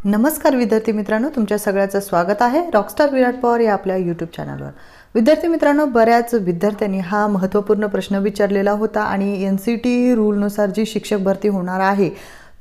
नमस्कार विद्यार्थी मित्रांनो, तुमच्या सगळ्यांचं स्वागत आहे रॉकस्टार विराट पवार या आपल्या यूट्यूब चॅनलवर। विद्यार्थी मित्रांनो, बऱ्याच विद्यार्थ्यांनी हा महत्त्वपूर्ण प्रश्न विचारलेला होता आणि एनसीटी रूलनुसार जी शिक्षक भरती होणार आहे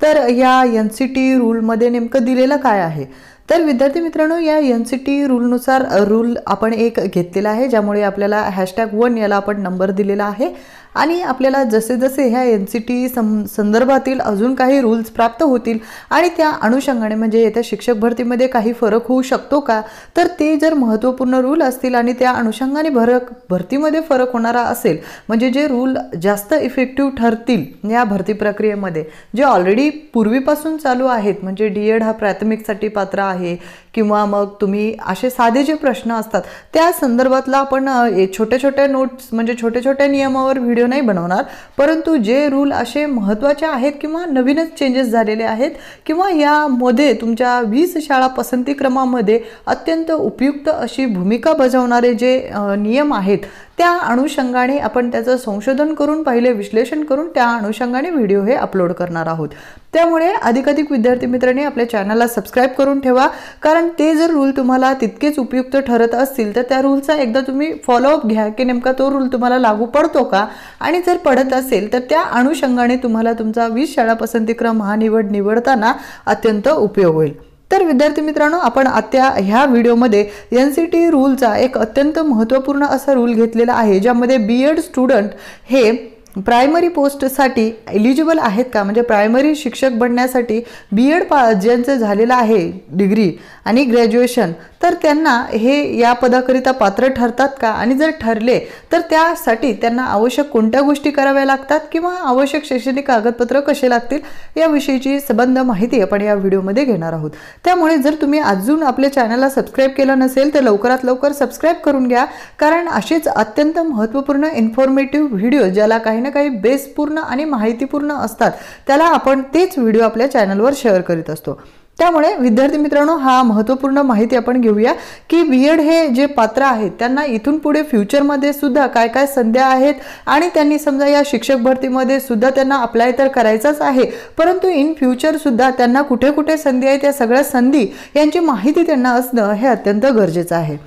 तर या एनसीटी रूलमध्ये नेमकं दिलेलं काय आहे। तर विद्यार्थी मित्रांनो, या एनसीटी रूलनुसार रूल आपण एक घेतलेला आहे, ज्यामुळे आपल्याला #1 याला आपण नंबर दिलेला आहे आणि आपल्याला जसे जसे ह्या एनसीटी संदर्भातील अजून काही रूल्स प्राप्त होतील आणि त्या अनुषंगाने म्हणजे येत्या शिक्षक भरतीमध्ये काही फरक होऊ शकतो का, तर ते जर महत्त्वपूर्ण रूल असतील आणि त्या अनुषंगाने भरतीमध्ये फरक होणारा असेल, म्हणजे जे रूल जास्त इफेक्टिव्ह ठरतील या भरती प्रक्रियेमध्ये, जे ऑलरेडी पूर्वीपासून चालू आहेत, म्हणजे डीएड हा प्राथमिकसाठी पात्र आहे किंवा मग तुम्ही असे साधे जे प्रश्न असतात त्या संदर्भातला आपण छोटे छोटे नोट्स म्हणजे छोटे छोटे नियमावर व्हिडिओ नाही बनवणार, परंतु जे रूल असे महत्त्वाचे आहेत किंवा नवीनच चेंजेस झालेले आहेत किंवा यामध्ये तुमच्या 20 शाळा पसंती क्रमामध्ये अत्यंत उपयुक्त अशी भूमिका बजावणारे जे नियम आहेत त्या अनुषंगाने आपण त्याचं संशोधन करून पहिले विश्लेषण करून त्या अनुषंगाने व्हिडिओ हे अपलोड करणार आहोत। त्यामुळे अधिकाधिक विद्यार्थी मित्रांनी आपल्या चॅनलला सबस्क्राइब करून ठेवा, कारण ते जर रूल तुम्हाला तितकेच उपयुक्त ठरत असतील तर त्या रूलचा एकदा तुम्ही फॉलोअप घ्या की नेमका तो रूल तुम्हाला लागू पडतो का, आणि जर पडत असेल तर त्या अनुषंगाने तुम्हाला तुमचा 20 शाळा पसंतीक्रम हा निवडताना अत्यंत उपयोग होईल। तर विद्यार्थी मित्रांनो, आपण आता ह्या व्हिडिओमध्ये एनसीटी रूलचा एक अत्यंत महत्त्वपूर्ण असा रूल घेतलेला आहे, ज्यामध्ये बीएड स्टुडंट हे प्रायमरी पोस्टसाठी एलिजिबल आहेत का, म्हणजे प्रायमरी शिक्षक बनण्यासाठी बीएड ज्यांचं झालेलं आहे डिग्री आणि ग्रॅज्युएशन, तर त्यांना हे या पदाकरिता पात्र ठरतात का, आणि जर ठरले तर त्यासाठी त्यांना आवश्यक कोणत्या गोष्टी कराव्या लागतात किंवा आवश्यक शैक्षणिक कागदपत्र कसे लागतील याविषयीची संबंध माहिती आपण या व्हिडिओमध्ये घेणार आहोत। त्यामुळे जर तुम्ही अजून आपल्या चॅनलला सबस्क्राइब केलं नसेल तर लवकरात लवकर सबस्क्राइब करून घ्या, कारण असेच अत्यंत महत्त्वपूर्ण इन्फॉर्मेटिव्ह व्हिडिओ ज्याला काही ना काही बेसपूर्ण आणि माहितीपूर्ण असतात त्याला आपण तेच व्हिडिओ आपल्या चॅनलवर शेअर करीत असतो। त्यामुळे विद्यार्थी मित्रांनो, हा महत्त्वपूर्ण माहिती आपण घेऊया की बीएड हे जे पात्र आहेत त्यांना इथून पुढे फ्युचरमध्ये सुद्धा काय काय संधी आहेत, आणि त्यांनी समजा या शिक्षक भरतीमध्ये सुद्धा त्यांना अप्लाय तर करायचाच आहे, परंतु इन फ्युचर सुद्धा त्यांना कुठे कुठे संधी आहेत या सगळ्या संधी यांची माहिती त्यांना असणं हे अत्यंत गरजेचं आहे।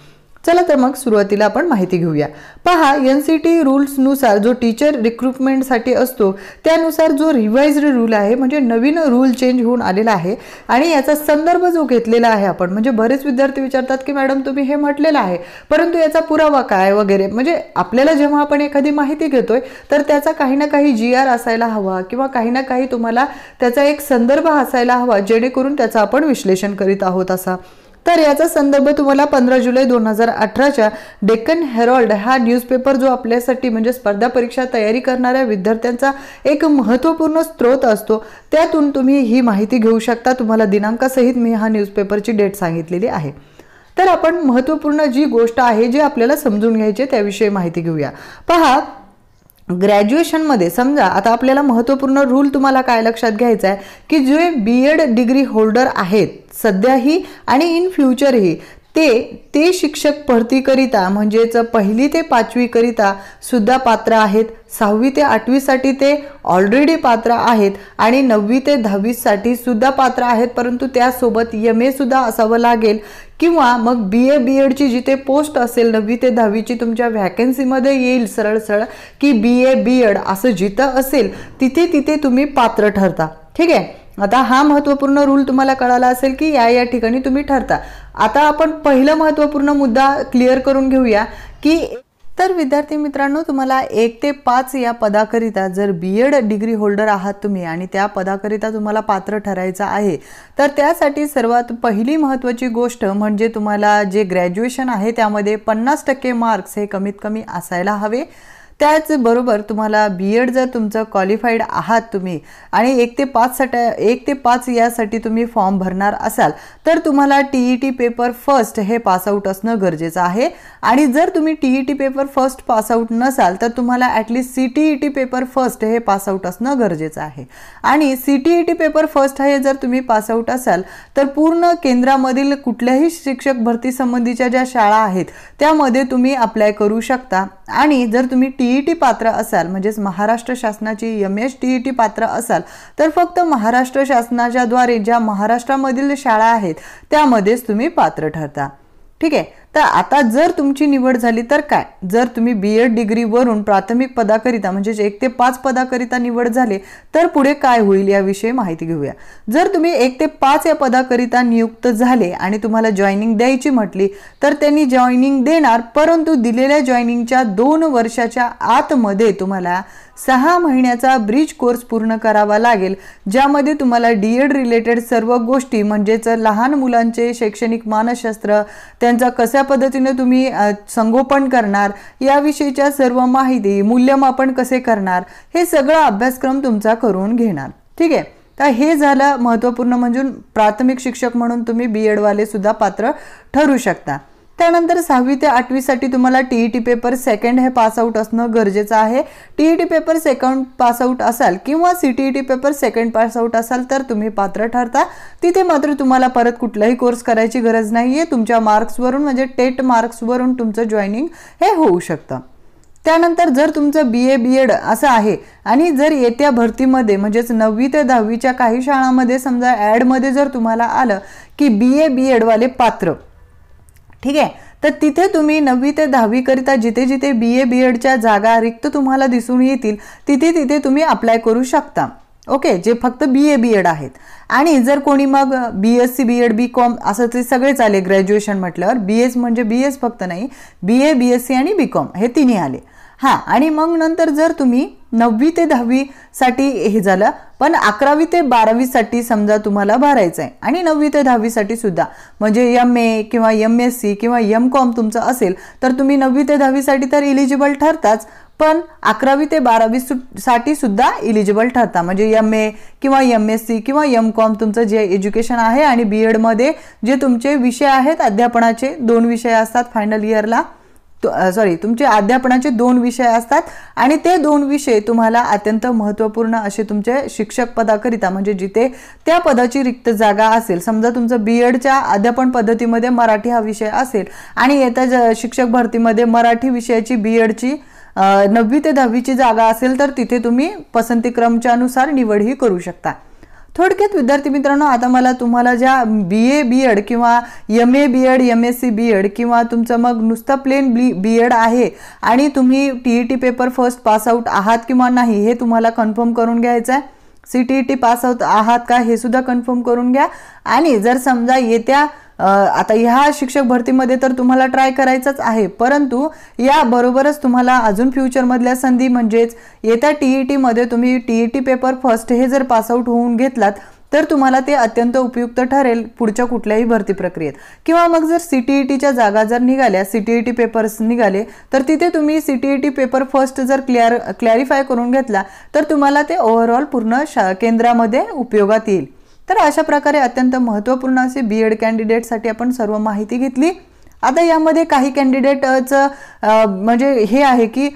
चला तर मग सुरुवातीला आपण माहिती घेऊया। पहा, एनसीटी रूल्सनुसार जो टीचर रिक्रुटमेंटसाठी असतो त्यानुसार जो रिवाइज्ड रूल आहे, म्हणजे नवीन रूल चेंज होऊन आलेला आहे आणि याचा संदर्भ जो घेतलेला आहे आपण, म्हणजे बरेच विद्यार्थी विचारतात की मॅडम तुम्ही हे म्हटलेलं आहे परंतु याचा पुरावा काय वगैरे, म्हणजे आपल्याला जेव्हा आपण एखादी माहिती घेतोय तर त्याचा काही ना काही GR असायला हवा किंवा काही ना काही तुम्हाला त्याचा एक संदर्भ असायला हवा, जेणेकरून त्याचा आपण विश्लेषण करीत आहोत असा। तर याचा संदर्भ तुम्हाला 15 जुलै 2018च्या डेक्कन हेरॉल्ड हा न्यूजपेपर जो आपल्यासाठी म्हणजे स्पर्धा परीक्षा तयारी करणाऱ्या विद्यार्थ्यांचा एक महत्त्वपूर्ण स्रोत असतो, त्यातून तुम्ही ही माहिती घेऊ शकता। तुम्हाला दिनांकासहित मी हा न्यूजपेपरची डेट सांगितलेली आहे। तर आपण महत्त्वपूर्ण जी गोष्ट आहे जी आपल्याला समजून घ्यायची त्याविषयी माहिती घेऊया। पहा, ग्रॅज्युएशनमध्ये समजा आता आपल्याला महत्त्वपूर्ण रूल तुम्हाला काय लक्षात घ्यायचा आहे की जे बीएड डिग्री होल्डर आहेत सध्याही आणि इन फ्युचरही ते शिक्षक भरतीकरिता म्हणजेच 1ली ते 5वी करिता सुद्धा पात्र आहेत, 6वी ते 8वी साठी ते ऑलरेडी पात्र आहेत आणि 9वी ते 10वी साठी सुद्धा पात्र आहेत, परंतु त्यासोबत MA सुद्धा असावं लागेल किंवा मग BA BEdची जिथे पोस्ट असेल 9वी ते 10वीची तुमच्या व्हॅकन्सीमध्ये येईल सरळ की BA BEd असं जिथं असेल तिथे तुम्ही पात्र ठरता। ठीक आहे, आता हा महत्त्वपूर्ण रूल तुम्हाला कळाला असेल की या ठिकाणी तुम्ही ठरता। आता आपण पहिला महत्त्वपूर्ण मुद्दा क्लिअर करून घेऊया की तर विद्यार्थी मित्रांनो, तुम्हाला 1 ते 5 या पदाकरिता जर बीएड डिग्री होल्डर आहात तुम्ही आणि त्या पदाकरिता तुम्हाला पात्र ठरायचं आहे, तर त्यासाठी सर्वात पहिली महत्त्वाची गोष्ट म्हणजे तुम्हाला जे ग्रॅज्युएशन आहे त्यामध्ये 50% मार्क्स हे कमीत कमी असायला हवे। त्याचबरोबर तुम्हाला बीएड जर तुमचं क्वालिफाईड आहात तुम्ही आणि 1 ते 5 यासाठी तुम्ही फॉर्म भरणार असाल तर तुम्हाला TET पेपर फर्स्ट हे पासआउट असणं गरजेचं आहे, आणि जर तुम्ही TET पेपर फर्स्ट पासआउट नसाल तर तुम्हाला ॲटलिस्ट CTET पेपर फर्स्ट हे पासआउट असणं गरजेचं आहे। आणि CTET पेपर फर्स्ट हे जर तुम्ही पासआउट असाल तर पूर्ण केंद्रामधील कुठल्याही शिक्षक भरती संबंधीच्या ज्या शाळा आहेत त्यामध्ये तुम्ही अप्लाय करू शकता। आणि जर तुम्ही TET पात्र असाल म्हणजेच महाराष्ट्र शासनाची MS TET पात्र असाल तर फक्त महाराष्ट्र शासनाच्या द्वारे ज्या महाराष्ट्रामधील शाळा आहेत त्यामध्येच तुम्ही पात्र ठरता। ठीक आहे, तर आता जर तुमची निवड झाली तर काय, जर तुम्ही B.Ed डिग्री वरून प्राथमिक पदाकरिता म्हणजे 1 ते 5 पदाकरिता निवड झाले तर पुढे काय होईल याविषयी माहिती घेऊया। जर तुम्ही 1 ते 5 या पदाकरिता नियुक्त झाले आणि तुम्हाला जॉइनिंग द्यायची म्हटली तर त्यांनी जॉइनिंग देणार, परंतु दिलेल्या जॉइनिंगच्या 2 वर्षाच्या आतमध्ये तुम्हाला 6 महिन्याचा ब्रिज कोर्स पूर्ण करावा लागेल, ज्यामध्ये तुम्हाला D.Ed रिलेटेड सर्व गोष्टी म्हणजेच लहान मुलांचे शैक्षणिक मानसशास्त्र, त्यांचा कशा पद्धतीने तुम्ही संगोपन करणार याविषयीच्या सर्व माहिती, मूल्यमापन कसे करणार हे सगळं अभ्यासक्रम तुमचा करून घेणार। ठीक आहे, तर हे झालं महत्त्वपूर्ण म्हणजे प्राथमिक शिक्षक म्हणून तुम्ही B.Ed वाले सुद्धा पात्र ठरू शकता। त्यानंतर 6वी ते 8वी साठी तुम्हाला TET पेपर सेकंड हे पास आउट असणं गरजेचं आहे। TET paper second pass out असाल किंवा CTET paper second pass out असाल तर तुम्ही पात्र ठरता। तिथे मात्र तुम्हाला परत कुठलाही कोर्स करायची गरज नाहीये, तुमच्या मार्क्सवरून म्हणजे टेट मार्क्सवरून तुमचं जॉइनिंग हे होऊ शकतं। त्यानंतर जर तुमचं BA B.Ed असं आहे आणि जर येत्या भरतीमध्ये म्हणजेच 9वी ते 10वीच्या काही शाळांमध्ये समजा ॲड मध्ये जर तुम्हाला आलं की BA B.Ed वाले पात्र, ठीक आहे, तर तिथे तुम्ही 9वी ते 10वी करिता जिथे जिथे BA B.Edच्या जागा रिक्त तुम्हाला दिसून येतील तिथे तिथे तुम्ही अप्लाय करू शकता। ओके, जे फक्त BA B.Ed आहेत। आणि जर कोणी मग BSc B.Ed B.Com असं ते सगळेच आले, ग्रॅज्युएशन म्हटल्यावर BS म्हणजे BS फक्त नाही, BA BSc आणि B.Com हे तिन्ही आले। हां, आणि मग नंतर जर तुम्ही 9वी ते 10वी साठी हे झालं, पण 11वी ते 12वी साठी समजा तुम्हाला भरायचं आहे आणि 9वी ते 10वी साठी सुद्धा म्हणजे MA किंवा MSc किंवा M.Com तुमचं असेल तर तुम्ही 9वी ते 10वी साठी तर इलिजिबल ठरताच, पण 11वी ते 12वी साठी सुद्धा इलिजिबल ठरता। म्हणजे MA किंवा MSc किंवा M.Com तुमचं जे एज्युकेशन आहे आणि B.Ed मध्ये जे तुमचे विषय आहेत अध्यापनाचे 2 विषय असतात फायनल इयरला, तुमचे अध्यापनाचे 2 विषय असतात आणि ते 2 विषय तुम्हाला अत्यंत महत्त्वपूर्ण असे तुमचे शिक्षक पदाकरिता म्हणजे जिथे त्या पदाची रिक्त जागा असेल, समजा तुमचं B.Edच्या अध्यापन पद्धतीमध्ये मराठी हा विषय असेल आणि येत्या शिक्षक भरतीमध्ये मराठी विषयाची B.Edची 9वी ते 10वीची जागा असेल तर तिथे तुम्ही पसंती क्रमच्या अनुसार निवड ही करू शकता। थोडक्यात विद्यार्थी मित्रांनो, आता मला तुम्हाला ज्या BA B.Ed किंवा MA B.Ed MSc B.Ed किंवा तुमचं मग नुसतं प्लेन B.Ed आहे आणि तुम्ही TET paper first pass out आहात किंवा नाही हे तुम्हाला कन्फर्म करून घ्यायचं आहे। CTET पास आउट आहात का हे सुद्धा कन्फर्म करून घ्या। आणि जर समजा येत्या आता ह्या शिक्षक भरतीमध्ये तर तुम्हाला ट्राय करायचंच आहे, परंतु या बरोबरच तुम्हाला अजून फ्युचर मधल्या संधी म्हणजेच येत्या TET मध्ये तुम्ही TET पेपर फर्स्ट हे जर पास आउट होऊन घेतलात तर तुम्हाला ते अत्यंत उपयुक्त ठरेल पुढच्या कुठल्याही भरती प्रक्रियेत। किंवा मग जर CTETच्या जागा जर निघाल्या, CTET पेपर्स निघाले तर तिथे तुम्ही CTET पेपर फर्स्ट जर क्लॅरिफाय करून घेतला तर तुम्हाला ते ओव्हरऑल पूर्ण केंद्रामध्ये उपयोगात येईल। तर अशा प्रकारे अत्यंत महत्त्वपूर्ण असे B.Ed कॅन्डिडेटसाठी आपण सर्व माहिती घेतली। आता यामध्ये काही कॅन्डिडेटचं म्हणजे हे आहे की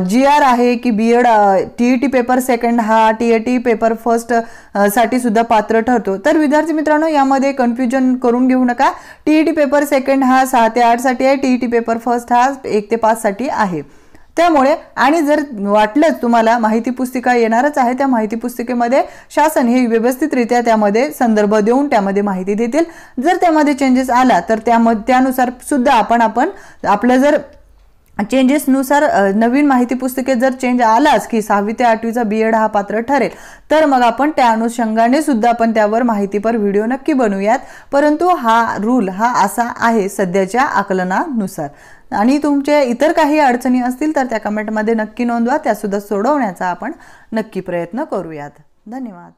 GR आहे की B.Ed TET पेपर सेकंड हा TET पेपर फर्स्ट साठी सुद्धा पात्र ठरतो। तर विद्यार्थी मित्रांनो, यामध्ये कन्फ्युजन करून घेऊ नका। TET पेपर सेकंड हा 6 ते 8 साठी आहे, TET पेपर फर्स्ट हा 1 ते 5 साठी आहे। त्यामुळे आणि जर वाटलंच तुम्हाला माहिती पुस्तिका येणारच आहे, त्या माहिती पुस्तिकेमध्ये शासन हे व्यवस्थितरित्या त्यामध्ये संदर्भ देऊन त्यामध्ये माहिती देतील। जर त्यामध्ये चेंजेस आला तर त्यानुसार सुद्धा आपण आपलं जर चेंजेस नुसार नवीन माहिती पुस्तिकेत जर चेंज आलाच की 6वी ते 8वीचा B.Ed हा पात्र ठरेल तर मग आपण त्या अनुषंगाने सुद्धा आपण त्यावर माहितीपर व्हिडिओ नक्की बनवूयात। परंतु हा रूल हा असा आहे सध्याच्या आकलनानुसार। आणि तुमचे इतर काही अडचणी असतील तर त्या कमेंटमध्ये नक्की नोंदवा, त्या सुद्धा सोडवण्याचा आपण नक्की प्रयत्न करूयात। धन्यवाद।